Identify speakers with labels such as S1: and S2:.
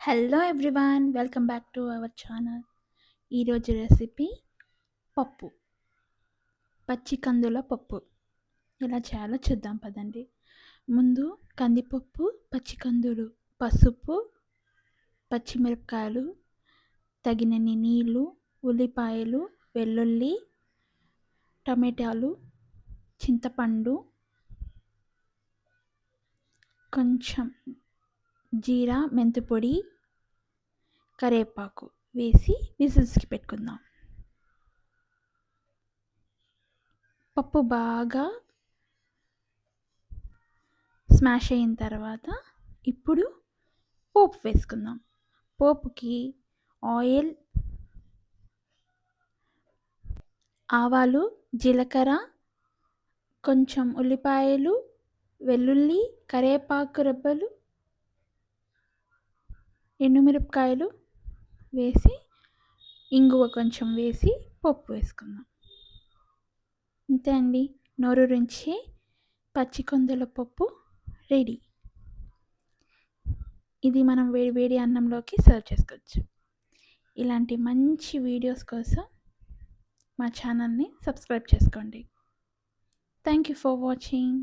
S1: Hello everyone, welcome back to our channel. ఈరోజు recipe పప్పు, పచ్చి కందుల పప్పు. ఎలా చేయాలో చూద్దాం పదండి. ముందు కందిపప్పు, పచ్చి కందులు, పసుపు, పచ్చిమిరపకాయలు, తగినన్ని నీళ్ళు, ఉల్లిపాయలు, వెల్లుల్లి, టమాటాలు, చింతపండు, కొంచెం జీరా, మెంతిపొడి, కరివేపాకు వేసి విజిల్స్కి పెట్టుకుందాం. పప్పు బాగా స్మాష్ అయిన తర్వాత ఇప్పుడు పోపు వేసుకుందాం. పోపుకి ఆయిల్, ఆవాలు, జీలకర్ర, కొంచెం ఉల్లిపాయలు, వెల్లుల్లి, కరివేపాకు రెబ్బలు, ఎండుమిరపకాయలు వేసి ఇంగువ కొంచెం వేసి పప్పు వేసుకుందాం. అంతే అండి, నోరూరించే పచ్చి కందుల పప్పు రెడీ. ఇది మనం వేడి వేడి అన్నంలోకి సర్వ్ చేసుకోవచ్చు. ఇలాంటి మంచి వీడియోస్ కోసం మా ఛానల్ని సబ్స్క్రైబ్ చేసుకోండి. Thank you for watching.